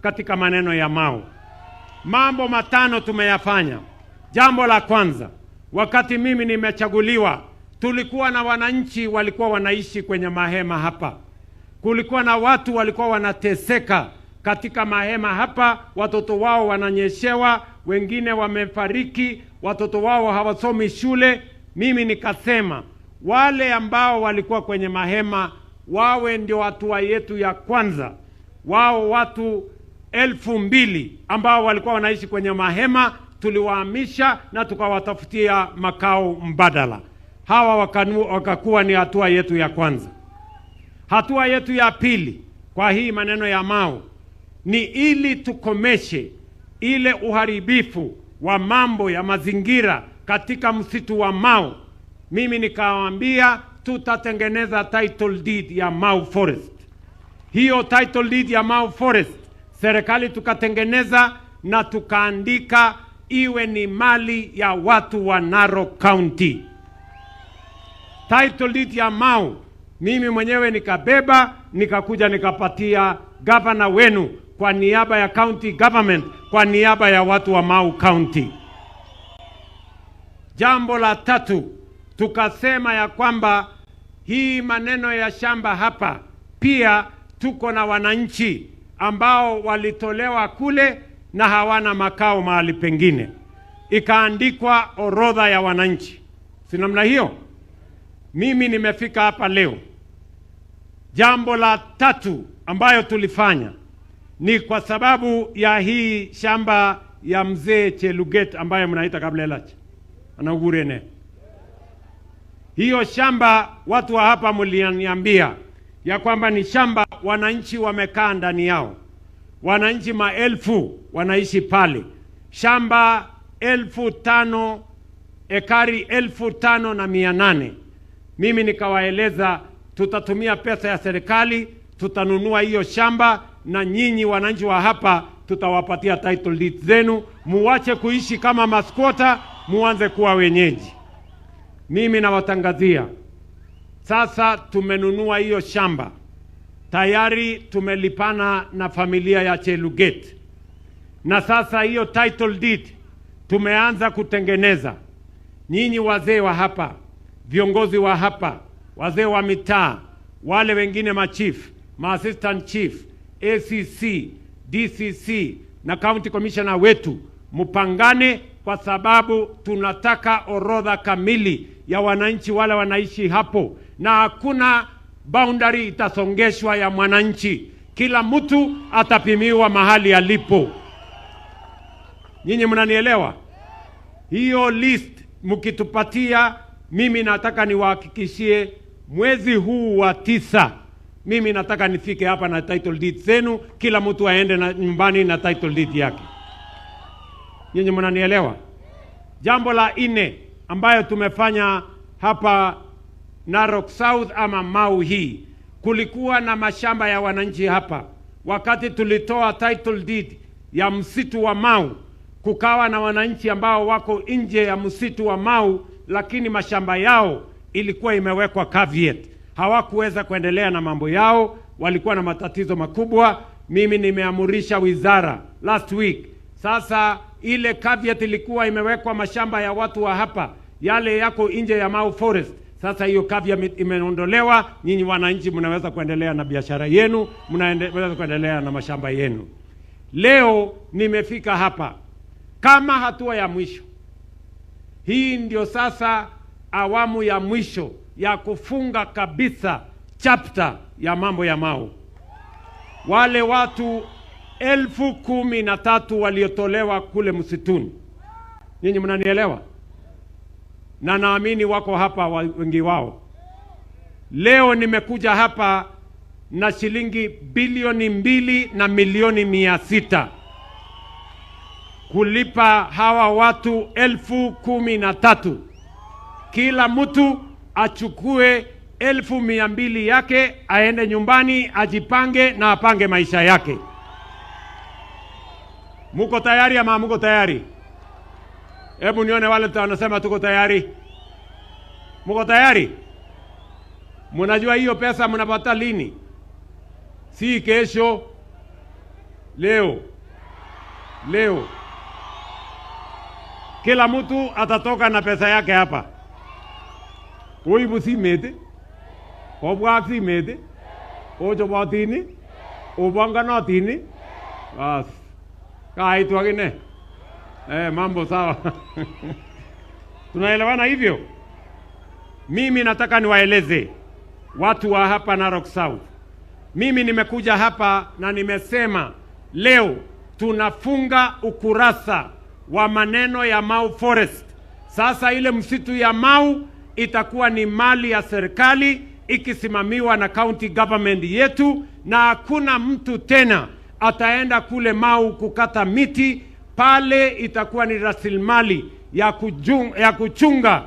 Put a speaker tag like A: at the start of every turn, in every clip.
A: katika maneno ya Mau. Mambo matano tumeyafanya. Jambo la kwanza, wakati mimi nimechaguliwa, tulikuwa na wananchi walikuwa wanaishi kwenye mahema hapa. Kulikuwa na watu walikuwa wanateseka katika mahema hapa, watoto wao wananyeshewa, wengine wamefariki, watoto wao hawasomi shule. Mimi nikasema wale ambao walikuwa kwenye mahema wawe ndio hatua yetu ya kwanza. Wao watu 2,000 ambao walikuwa wanaishi kwenye mahema tuliwahamisha na tukawatafutia makao mbadala. Hawa wakakuwa ni hatua yetu ya kwanza. Hatua yetu ya pili kwa hii maneno ya Mau ni ili tukomeshe ile uharibifu wa mambo ya mazingira katika msitu wa Mau. Mimi nikawaambia tutatengeneza title deed ya Mau Forest. Hiyo title deed ya Mau Forest serikali tukatengeneza na tukaandika iwe ni mali ya watu wa Narok County. Title deed ya Mau mimi mwenyewe nikabeba, nikakuja nikapatia governor wenu kwa niaba ya county government, kwa niaba ya watu wa Mau County. Jambo la tatu, tukasema ya kwamba hii maneno ya shamba hapa pia tuko na wananchi ambao walitolewa kule na hawana makao mahali pengine. Ikaandikwa orodha ya wananchi. Si namna hiyo? Mimi nimefika hapa leo. Jambo la tatu ambayo tulifanya ni kwa sababu ya hii shamba ya mzee Cheluget ambayo mnaita Kablelach. Anaugurene. Hiyo shamba watu wa hapa mliniambia ya kwamba ni shamba wananchi wamekaa ndani yao. Wananchi maelfu wanaishi pale. Shamba 5,000, ekari 5,800. Mimi nikawaeleza tutatumia pesa ya serikali, tutanunua hiyo shamba na nyinyi wananchi wa hapa tutawapatia title deed zenu, muache kuishi kama maskwota, muanze kuwa wenyeji. Mimi nawatangazia sasa tumenunua hiyo shamba. Tayari tumelipana na familia ya Cheluget. Na sasa hiyo title deed tumeanza kutengeneza. Nyinyi wazee wa hapa, viongozi wa hapa, wazee wa mitaa, wale wengine machief, assistant chief, ACC, DCC na county commissioner wetu, mupangane kwa sababu tunataka orodha kamili ya wananchi wale wanaishi hapo, na hakuna boundary itasongeshwa ya mwananchi. Kila mtu atapimiwa mahali alipo. Nyinyi mnanielewa? Hiyo list mkitupatia, mimi nataka niwahakikishie mwezi huu wa 9 mimi nataka nifike hapa na title deed zenu, kila mtu aende na nyumbani na title deed yake. Nyinyi mnanielewa? Jambo la 4 ambayo tumefanya hapa Narok South ama Mau hii, kulikuwa na mashamba ya wananchi hapa. Wakati tulitoa title deed ya msitu wa Mau, kukawa na wananchi ambao wako nje ya msitu wa Mau, lakini mashamba yao ilikuwa imewekwa caveat. Hawakuweza kuendelea na mambo yao, walikuwa na matatizo makubwa. Mimi nimeamurisha wizara last week. Sasa ile caveat ilikuwa imewekwa mashamba ya watu wa hapa, yale yako nje ya Mau Forest. Sasa hiyo caveat imeondolewa, nyinyi wananchi mnaweza kuendelea na biashara yenu, mnaweza kuendelea na mashamba yenu. Leo nimefika hapa kama hatua ya mwisho. Hii ndio sasa awamu ya mwisho ya kufunga kabisa chapter ya mambo ya Mau. Wale watu 13,000 waliotolewa kule msituni. Nyinyi mnanielewa? Na naamini wako hapa wengi wao. Leo nimekuja hapa na shilingi bilioni 2 na milioni 600 kulipa hawa watu 13,000. Kila mtu achukue 1,200 yake, aende nyumbani, ajipange na apange maisha yake. Muko tayari ama muko tayari? Hebu nione wale wanasema tuko tayari. Muko tayari? Mnajua hiyo pesa mnapata lini? Si kesho. Leo kila mtu atatoka na pesa yake hapa. Uibu simete, obwa simete, ojobatini, obanganatini, bas. Kaitu agine. Mambo sawa. Tunaelewana hivyo? Mimi nataka niwaeleze watu wa hapa Narok South. Mimi nimekuja hapa na nimesema leo tunafunga ukurasa wa maneno ya Mau Forest. Sasa ile msitu ya Mau itakuwa ni mali ya serikali ikisimamiwa na county government yetu, na hakuna mtu tena ataenda kule Mau kukata miti. Pale itakuwa ni rasilimali ya kuchunga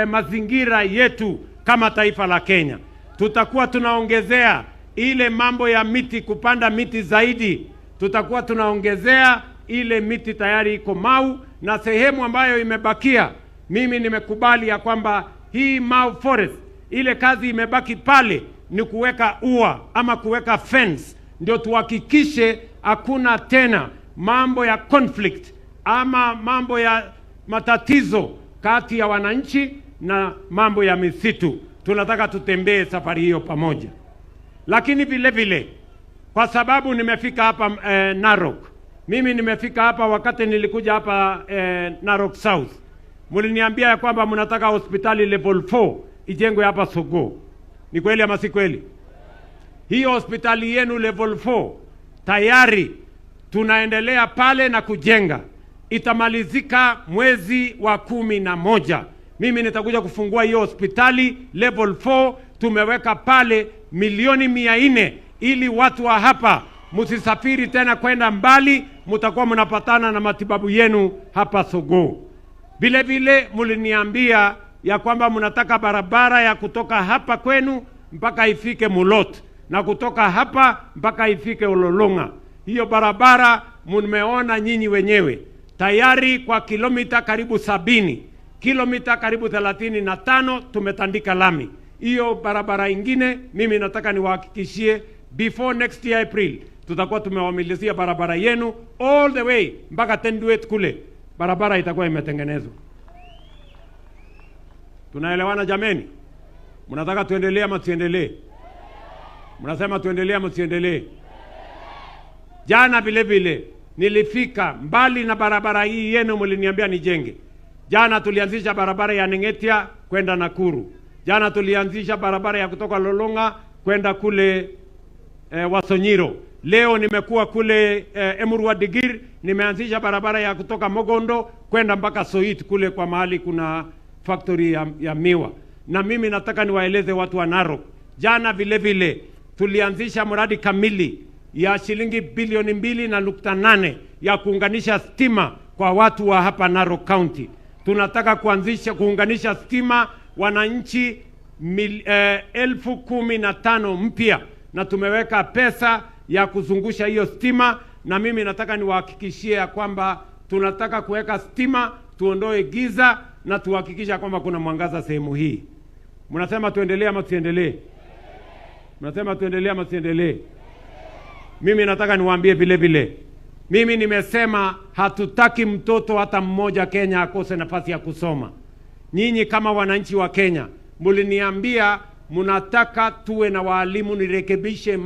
A: mazingira yetu kama taifa la Kenya. Tutakuwa tunaongezea ile mambo ya miti, kupanda miti zaidi. Tutakuwa tunaongezea ile miti tayari iko Mau, na sehemu ambayo imebakia, mimi nimekubali ya kwamba hii Mau Forest, ile kazi imebaki pale ni kuweka ua ama kuweka fence, ndio tuhakikishe hakuna tena mambo ya conflict ama mambo ya matatizo kati ya wananchi na mambo ya misitu. Tunataka tutembee safari hiyo pamoja. Lakini vile vile, kwa sababu nimefika hapa Narok, mimi nimefika hapa wakati nilikuja hapa Narok South, muliniambia ya kwamba mnataka hospitali level 4 ijengwe hapa Sogo. Ni kweli ama si kweli? Hiyo hospitali yenu level 4 tayari tunaendelea pale na kujenga. Itamalizika mwezi wa 11. Mimi nitakuja kufungua hiyo hospitali level 4. Tumeweka pale milioni 400 ili watu wa hapa msisafiri tena kwenda mbali, mtakuwa mnapatana na matibabu yenu hapa Sogo. Vile vile muliniambia ya kwamba mnataka barabara ya kutoka hapa kwenu mpaka ifike Mulot, na kutoka hapa mpaka ifike Ololonga. Hiyo barabara mmeona nyinyi wenyewe tayari kwa kilomita karibu 70, kilomita karibu 35 tumetandika lami. Hiyo barabara ingine mimi nataka niwahakikishie before next year April tutakuwa tumewamilizia barabara yenu all the way mpaka Tenduet kule. Barabara itakuwa imetengenezwa. Tunaelewana jameni? Mnataka tuendelee ama tuendelee? Mnasema tuendelee ama tuendelee? Jana vile vile nilifika mbali na barabara hii yenu mliniambia nijenge. Jana tulianzisha barabara ya Nengetia kwenda Nakuru. Jana tulianzisha barabara ya kutoka Lolonga kwenda kule Wasonyiro. Leo nimekuwa kule Emurua Digir, nimeanzisha barabara ya kutoka Mogondo kwenda mpaka Soit kule kwa mahali kuna factory ya miwa. Na mimi nataka niwaeleze watu wa Narok. Jana vile vile tulianzisha mradi kamili ya shilingi bilioni 2.8 ya kuunganisha stima kwa watu wa hapa Narok County. Tunataka kuunganisha stima wananchi 15,000 mpya, na tumeweka pesa ya kuzungusha hiyo stima. Na mimi nataka niwahakikishie ya kwamba tunataka kuweka stima, tuondoe giza na tuhakikisha kwamba kuna mwangaza sehemu hii. Mnasema tuendelee ama tuendelee? Mnasema tuendelee ama tuendelee? Mimi nataka niwaambie vile vile, mimi nimesema hatutaki mtoto hata mmoja Kenya akose nafasi ya kusoma. Nyinyi kama wananchi wa Kenya muliniambia mnataka tuwe na walimu, nirekebishe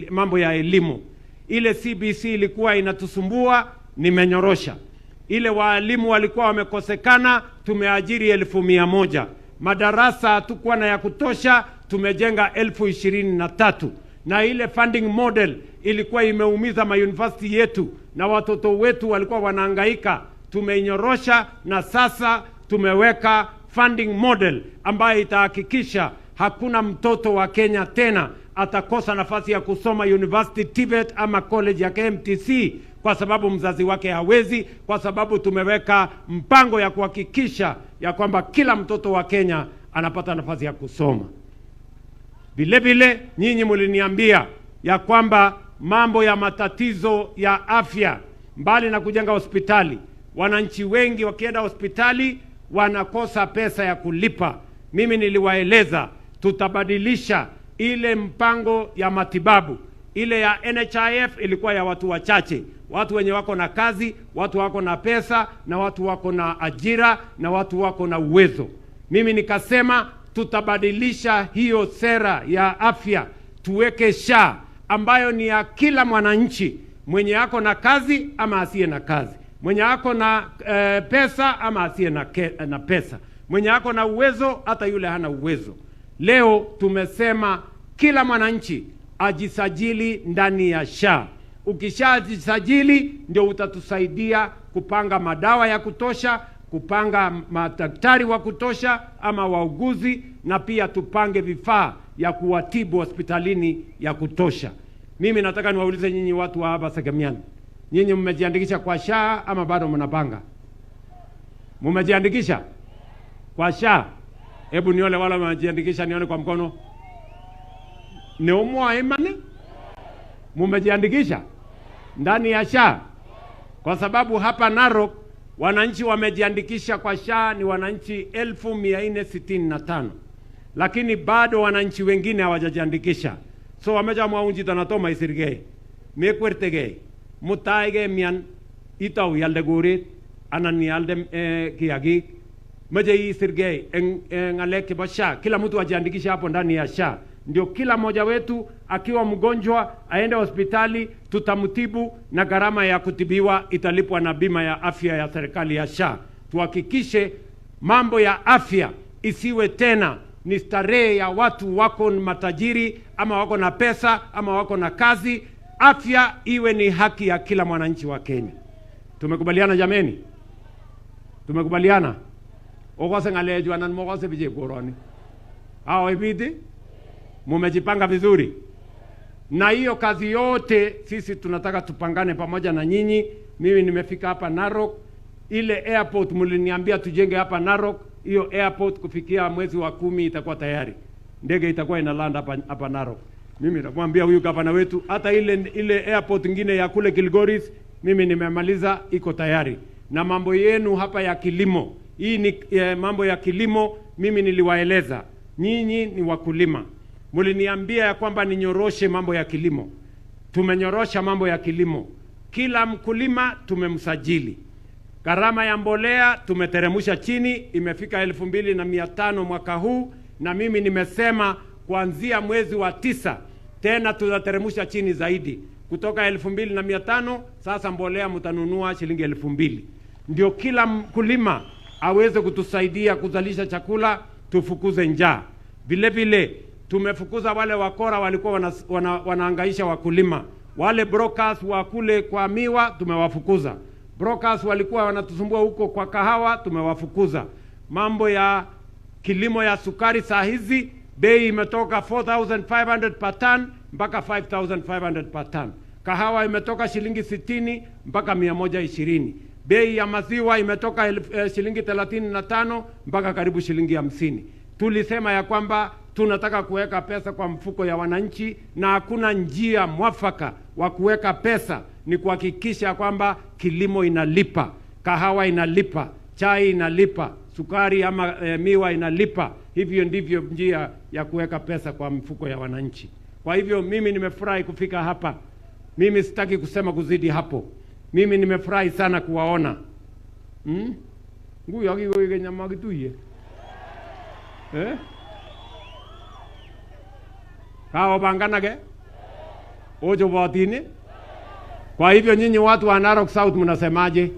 A: mambo ya elimu. Ile CBC ilikuwa inatusumbua, nimenyorosha. Ile walimu walikuwa wamekosekana, tumeajiri 1,100. Madarasa hatukuwa na ya kutosha, tumejenga 23,000. Na ile funding model ilikuwa imeumiza university yetu na watoto wetu walikuwa wanahangaika. Tumeinyorosha na sasa tumeweka funding model ambayo itahakikisha hakuna mtoto wa Kenya tena atakosa nafasi ya kusoma University TVET ama college ya KMTC kwa sababu mzazi wake hawezi, kwa sababu tumeweka mpango ya kuhakikisha ya kwamba kila mtoto wa Kenya anapata nafasi ya kusoma. Vile vile nyinyi muliniambia ya kwamba mambo ya matatizo ya afya, mbali na kujenga hospitali, wananchi wengi wakienda hospitali wanakosa pesa ya kulipa. Mimi niliwaeleza tutabadilisha ile mpango ya matibabu Ile ya NHIF ilikuwa ya watu wachache, watu wenye wako na kazi, watu wako na pesa, na watu wako na ajira, na watu wako na uwezo. Mimi nikasema tutabadilisha hiyo sera ya afya, tuweke SHA ambayo ni ya kila mwananchi, mwenye ako na kazi ama asiye na kazi, mwenye ako na pesa ama asiye na pesa, mwenye ako na uwezo hata yule hana uwezo. Leo tumesema kila mwananchi ajisajili ndani ya SHA. Ukishajisajili ndio utatusaidia kupanga madawa ya kutosha, kupanga madaktari wa kutosha ama wauguzi, na pia tupange vifaa ya kuwatibu hospitalini ya kutosha. Mimi nataka niwaulize nyinyi watu wa hapa Segemian, nyinyi mmejiandikisha kwa SHA ama bado mnapanga? Mmejiandikisha kwa SHA? Hebu nione wale wamejiandikisha, nione kwa mkono. Ni umwa imani? Mmejiandikisha ndani ya SHA? Kwa sababu hapa Narok wananchi wamejiandikisha kwa SHA ni wananchi 1465, lakini bado wananchi wengine hawajajiandikisha. So wameja mwaunji tanatoma isirge mekwertege mutaige mian itau yalde goret anan yalde kiagi meje isirge ngaleke ba SHA. Kila mtu ajiandikisha hapo ndani ya SHA, ndio kila mmoja wetu akiwa mgonjwa aende hospitali, tutamtibu na gharama ya kutibiwa italipwa na bima ya afya ya serikali ya SHA. Tuhakikishe mambo ya afya isiwe tena ni starehe ya watu wako matajiri ama wako na pesa ama wako na kazi. Afya iwe ni haki ya kila mwananchi wa Kenya. Tumekubaliana jameni? Tumekubaliana? Ogose ngalejo anan mogose bije koroni. Hao ibidi? Mumejipanga vizuri? Na hiyo kazi yote sisi tunataka tupangane pamoja na nyinyi. Mimi nimefika hapa Narok, ile airport mliniambia tujenge hapa Narok, hiyo airport kufikia mwezi wa 10 itakuwa tayari. Ndege itakuwa inalanda hapa Narok. Mimi namwambia huyu gavana wetu hata ile airport nyingine ya kule Kilgoris mimi nimemaliza, iko tayari. Na mambo yenu hapa ya kilimo, hii ni mambo ya kilimo mimi niliwaeleza. Nyinyi ni wakulima. Mliniambia ya kwamba ninyoroshe mambo ya kilimo. Tumenyorosha mambo ya kilimo. Kila mkulima tumemsajili. Gharama ya mbolea tumeteremusha chini, imefika 2500 mwaka huu, na mimi nimesema kuanzia mwezi wa 9 tena tutateremusha chini zaidi. Kutoka 2500 sasa mbolea mtanunua shilingi 2000. Ndio kila mkulima aweze kutusaidia kuzalisha chakula, tufukuze njaa. Vile vile tumefukuza wale wakora walikuwa wanaangaisha wakulima. Wale brokers wa kule kwa miwa tumewafukuza. Brokers walikuwa wanatusumbua huko kwa kahawa, tumewafukuza. Mambo ya kilimo ya sukari saa hizi bei imetoka 4500 per ton mpaka 5500 per ton. Kahawa imetoka shilingi 60 mpaka 120. Bei ya maziwa imetoka shilingi 35 mpaka karibu shilingi 50. Tulisema ya kwamba tunataka kuweka pesa kwa mfuko ya wananchi, na hakuna njia mwafaka wa kuweka pesa ni kuhakikisha kwamba kilimo inalipa, kahawa inalipa, chai inalipa, sukari ama miwa inalipa. Hivyo ndivyo njia ya kuweka pesa kwa mfuko ya wananchi. Kwa hivyo mimi nimefurahi kufika hapa. Mimi sitaki kusema kuzidi hapo. Mimi nimefurahi sana kuwaona. Nguyo akiwe nyama kituye. Kao banganage? Ojo watini? Kwa hivyo nyinyi watu wa Narok South mnasemaje?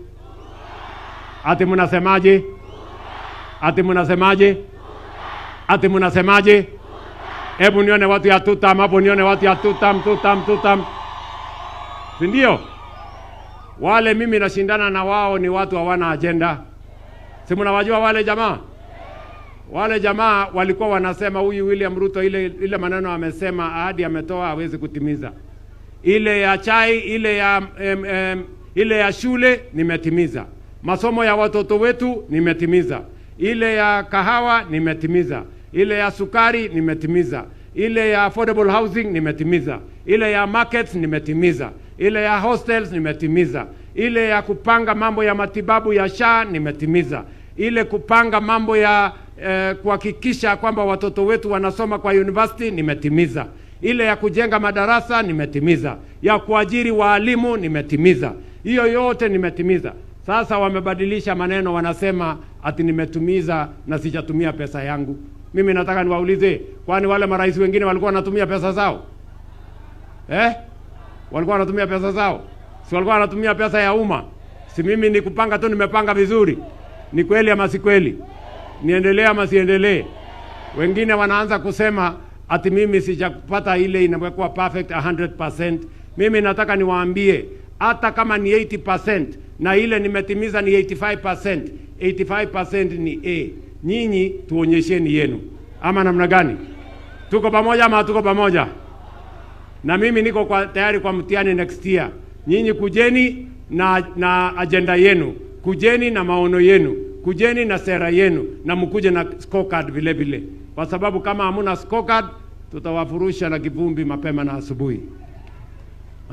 A: Ati mnasemaje? Ati mnasemaje? Ati mnasemaje? Hebu nione watu ya tutam hapo, nione watu ya tutam. Ndio? Wale mimi nashindana na wao ni watu hawana agenda. Si mnawajua wale jamaa? Wale jamaa walikuwa wanasema huyu William Ruto ile maneno amesema, ahadi ametoa hawezi kutimiza. Ile ya chai, ile ya shule nimetimiza. Masomo ya watoto wetu nimetimiza. Ile ya kahawa nimetimiza. Ile ya sukari nimetimiza. Ile ya affordable housing nimetimiza. Ile ya markets nimetimiza. Ile ya hostels nimetimiza. Ile ya kupanga mambo ya matibabu ya SHA nimetimiza. Ile kupanga mambo ya kuhakikisha kwamba watoto wetu wanasoma kwa university nimetimiza. Ile ya kujenga madarasa nimetimiza, ya kuajiri walimu nimetimiza, hiyo yote nimetimiza. Sasa wamebadilisha maneno, wanasema ati nimetumiza na sijatumia pesa yangu. Mimi nataka niwaulize, kwani wale marais wengine walikuwa wanatumia pesa zao? Walikuwa wanatumia pesa zao? Si walikuwa wanatumia pesa ya umma? Si mimi ni kupanga tu, nimepanga vizuri? Ni kweli ama si kweli? Niendelee ama siendelee? Wengine wanaanza kusema ati mimi sijakupata ile inakuwa perfect 100%. Mimi nataka niwaambie, hata kama ni 80% na ile nimetimiza ni 85%, 85% ni A. Nyinyi tuonyesheni yenu. Ama namna gani? Tuko pamoja ama tuko pamoja? Na mimi niko tayari kwa mtihani next year. Nyinyi kujeni na agenda yenu, kujeni na maono yenu, kujeni na sera yenu, na mkuje na scorecard vile vile. Kwa sababu kama hamuna scorecard, tutawafurusha na kivumbi mapema na asubuhi.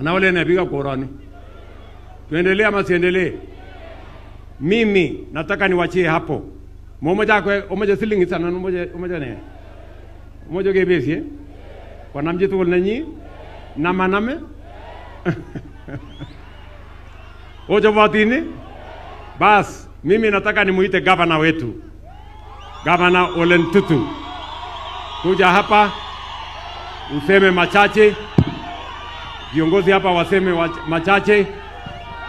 A: Wale napiga korani. Tuendelee ama siendelee? Mimi nataka niwachie hapo. Mmoja silingi sana, mmoja ne. Mmoja gebesi kwa namje tu nanyi na maname. Ojo batini. Bas, mimi nataka nimuite gavana wetu. Gavana Ole Ntutu. Kuja hapa useme machache. Viongozi hapa waseme machache.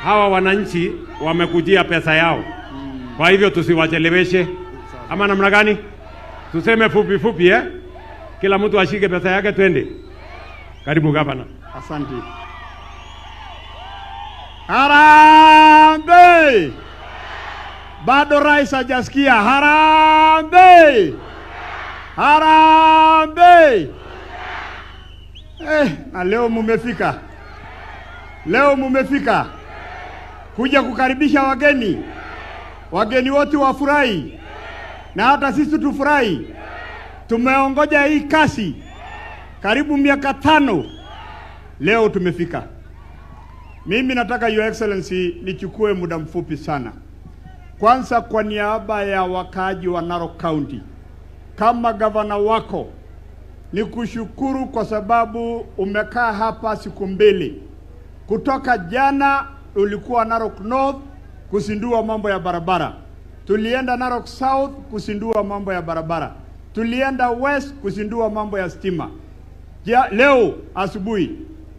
A: Hawa wananchi wamekujia pesa yao. Kwa hivyo tusiwacheleweshe. Ama namna gani? Tuseme fupi fupi Kila mtu ashike pesa yake twende. Karibu gavana.
B: Asante. Harambee! Bado rais hajasikia. Harambee! Harambee! Na leo mumefika. Leo mumefika kuja kukaribisha wageni. Wageni wote wafurahi na hata sisi tufurahi. Tumeongoja hii kasi karibu miaka 5. Leo tumefika. Mimi nataka Your Excellency nichukue muda mfupi sana. Kwanza kwa niaba ya wakaaji wa Narok County, kama gavana wako, nikushukuru kwa sababu umekaa hapa siku 2. Kutoka jana ulikuwa Narok North kusindua mambo ya barabara. Tulienda Narok South kusindua mambo ya barabara. Tulienda West kusindua mambo ya stima. Leo asubuhi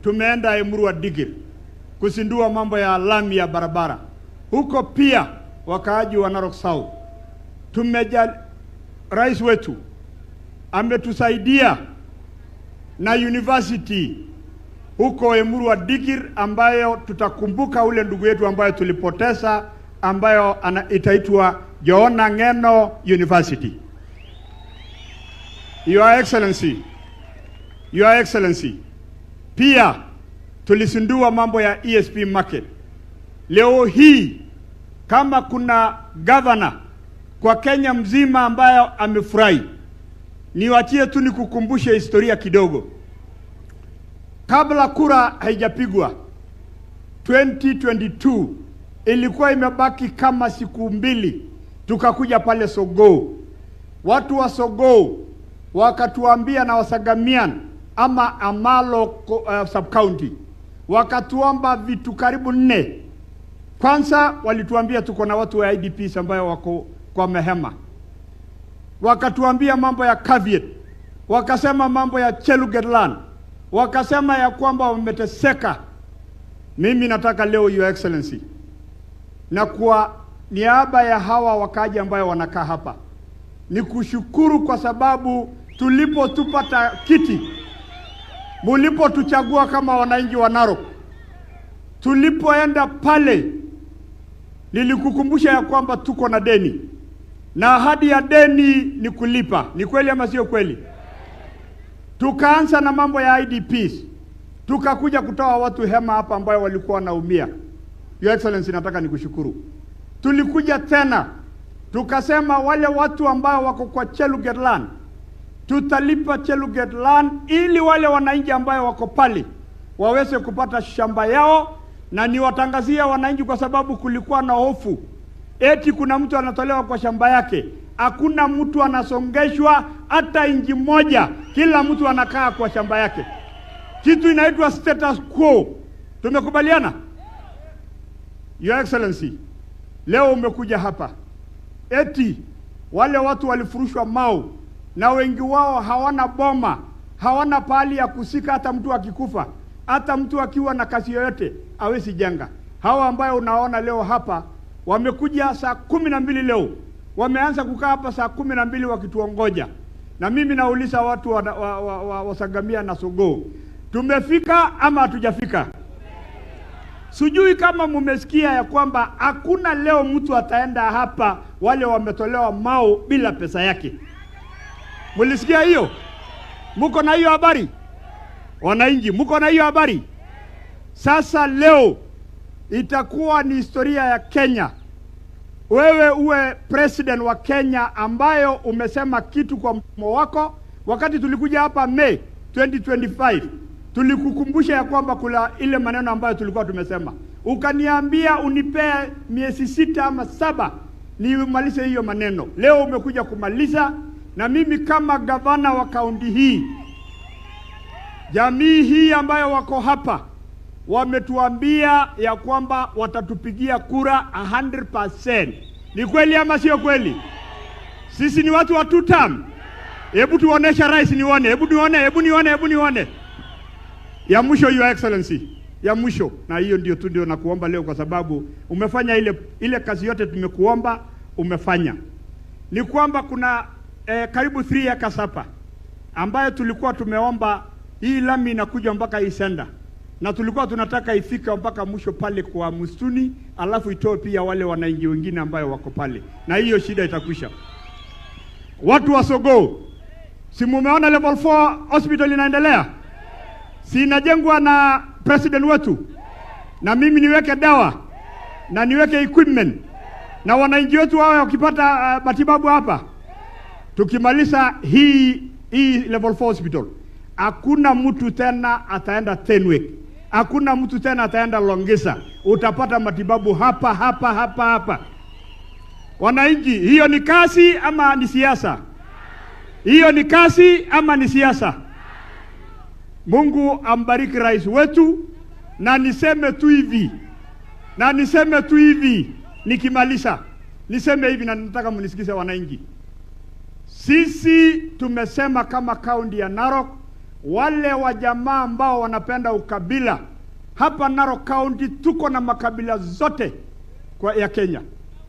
B: tumeenda Emurua Dikir kusindua mambo ya lami ya barabara. Huko pia wakaaji wa Narok South rais wetu ametusaidia na university huko Emurua Dikir, ambayo tutakumbuka ule ndugu yetu ambayo tulipoteza, ambayo itaitwa Joona Ng'eno University. Your Excellency, pia tulisindua mambo ya ESP market. Leo hii kama kuna governor kwa Kenya mzima ambayo amefurahi, niwachie tu nikukumbushe historia kidogo. Kabla kura haijapigwa 2022, ilikuwa imebaki kama siku 2, tukakuja pale Sogoo. Watu wa Sogoo wakatuambia, na Wasagamian ama Amalo sub-county, wakatuomba vitu karibu 4. Kwanza walituambia tuko na watu wa IDPs ambayo wako kwa mehema. Wakatuambia mambo ya caveat. Wakasema mambo ya Cheluget land. Wakasema ya kwamba wameteseka. Mimi nataka leo Your Excellency, na kwa niaba ya hawa wakaji ambayo wanakaa hapa, ni kushukuru kwa sababu tulipotupata kiti, mulipotuchagua kama wananchi wa Narok, tulipoenda pale nilikukumbusha ya kwamba tuko na deni, na ahadi ya deni ni kulipa. Ni kweli ama sio kweli? Tukaanza na mambo ya IDPs, tukakuja kutoa watu hema hapa ambayo walikuwa wanaumia. Your Excellency, nataka nikushukuru. Tulikuja tena tukasema wale watu ambao wako kwa Cheluget land, tutalipa Cheluget land ili wale wananchi ambao wako pale waweze kupata shamba yao. Na niwatangazia wananchi, kwa sababu kulikuwa na hofu eti kuna mtu anatolewa kwa shamba yake hakuna mtu anasongeshwa hata inji moja, kila mtu anakaa kwa shamba yake. Kitu inaitwa status quo. Tumekubaliana? Your Excellency, leo umekuja hapa eti wale watu walifurushwa Mau na wengi wao hawana boma, hawana pahali ya kusika. Hata mtu akikufa, hata mtu akiwa na kazi yoyote hawezi jenga. Hawa ambayo unaona leo hapa wamekuja saa 12 leo, wameanza kukaa hapa saa 12 wakituongoja. Na mimi nauliza watu wa Sagamia na Sogoo, tumefika ama hatujafika? Sijui kama mumesikia ya kwamba hakuna leo mtu ataenda hapa wale wametolewa Mau bila pesa yake. Mulisikia hiyo? Muko na hiyo habari? Wananchi, muko na hiyo habari? Sasa leo itakuwa ni historia ya Kenya. Wewe uwe president wa Kenya ambayo umesema kitu kwa mdomo wako. Wakati tulikuja hapa May 2025, tulikukumbusha ya kwamba kula ile maneno ambayo tulikuwa tumesema. Ukaniambia unipee miezi 6 ama 7 nimalize hiyo maneno. Leo umekuja kumaliza, na mimi kama gavana wa kaunti hii, jamii hii ambayo wako hapa wametuambia ya kwamba watatupigia kura 100%. Ni kweli ama sio kweli? Sisi ni watu wa 2 term. Hebu tuonesha rais nione, hebu nione. Ya mwisho, Your Excellency, ya mwisho, na hiyo ndio nakuomba leo, kwa sababu umefanya ile kazi yote tumekuomba umefanya. Ni kwamba kuna karibu 3 acres hapa ambayo tulikuwa tumeomba hii lami inakuja mpaka Isenda, na tulikuwa tunataka ifika mpaka mwisho pale kwa msituni, alafu itoe pia wale wananchi wengine ambayo wako pale, na hiyo shida itakwisha. Watu wa Sogoo, si mumeona level 4 hospital inaendelea? Si inajengwa na president wetu, na mimi niweke dawa na niweke equipment na wananchi wetu wao wakipata matibabu hapa. Tukimaliza hii level 4 hospital, hakuna mtu tena ataenda Tenwek, hakuna mtu tena ataenda Longisa. Utapata matibabu hapa. Wananchi, hiyo ni kazi ama ni siasa? Hiyo ni kazi ama ni siasa? Mungu ambariki rais wetu, na niseme tu hivi, nikimaliza niseme hivi, na nataka mnisikize wananchi. Sisi tumesema kama kaunti ya Narok, wale wa jamaa ambao wanapenda ukabila, hapa Narok County tuko na makabila zote ya Kenya,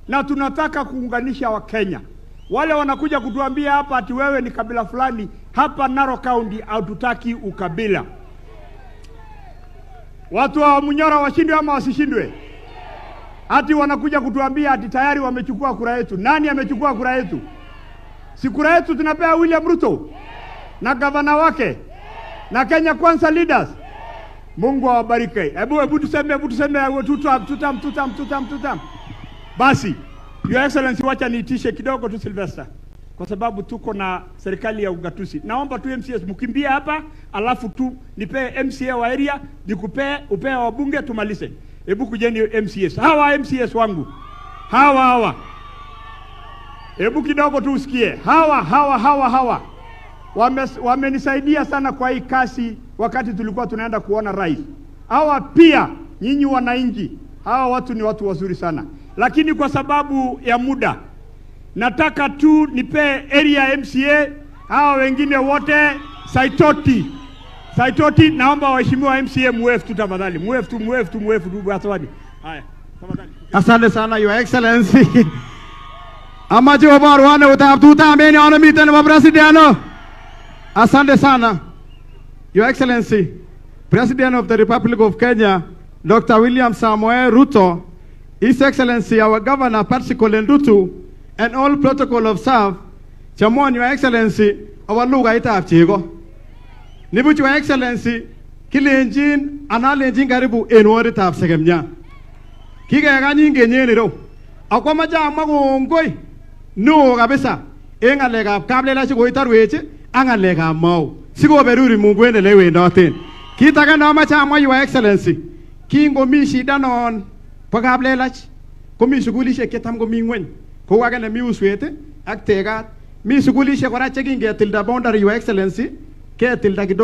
B: na tunataka kuunganisha wa Kenya. Wale wanakuja kutuambia hapa ati wewe ni kabila fulani, hapa Narok County hatutaki ukabila. Watu wa Munyoro washindwe ama wasishindwe? Ati wanakuja kutuambia ati tayari wamechukua kura yetu. Nani amechukua kura yetu? Si kura yetu tunapea William Ruto na gavana wake na Kenya Kwanza leaders. Mungu awabariki. Hebu tuseme tutam. Basi, Your Excellency, wacha niitishe kidogo tu Sylvester, kwa sababu tuko na serikali ya ugatuzi. Naomba tu MCS mkimbia hapa, alafu tu nipe MCA wa area, upee wabunge tumalize. Hebu kujeni MCS. Hawa MCS wangu. Hawa. Hebu kidogo tu usikie. Hawa. Wamenisaidia sana kwa hii kazi wakati tulikuwa tunaenda kuona rais. Hawa pia nyinyi wananchi, hawa watu ni watu wazuri sana. Lakini kwa sababu ya muda, nataka tu nipe area MCA, hawa wengine wote Saitoti, naomba waheshimiwa MCA muefu tu tafadhali. Muefu tu aswadi. Haya, tafadhali.
C: Asante sana Your Excellency. Amaji wabarwane utaptuta ameni ana miten wa presideno. Asante sana Your Excellency, President of the Republic of Kenya, Dr. William Samoei Ruto, His Excellency our Governor Patrick Ole Ntutu, and all protocol of staff. Chamon Your Excellency, our lugha itab chego. Nibuchu Your Excellency, kilenjin analenjin karibu enwori tab Segemnya. Kigegani ngenyeni ro. Akwa maja magongoi no kabisa engalekab kaplelachi koitarweche angalekab Mau. Sikoberuri Mungu endelee wendoten. Kit age nomoche amwa Your Excellency, kingomi shida non bo kaplelach, komi sugulishek chetam komi ngweny, kou age nemi Uswet, ak tekat. Mi sukulishek kora chekingetilda boundary, Your Excellency, ketilda kidogo.